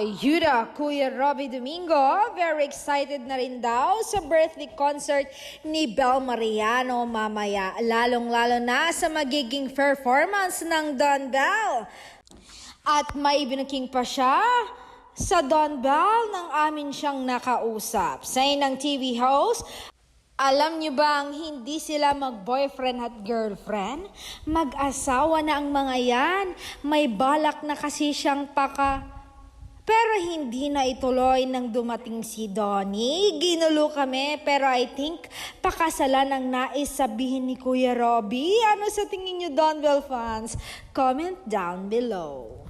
Ayuda, Kuya Robby Domingo, very excited na rin daw sa birthday concert ni Bel Mariano mamaya, lalong-lalo na sa magiging performance ng Don Bell. At may binuking pa siya sa Don Bell nang amin siyang nakausap. Say ng TV host, alam niyo bang hindi sila mag-boyfriend at girlfriend? Mag-asawa na ang mga yan. May balak na kasi siyang Pero hindi na ituloy nang dumating si Donnie. Ginulo kami pero I think pakasalan ang nais sabihin ni Kuya Robby. Ano sa tingin niyo, Don Bell fans? Comment down below.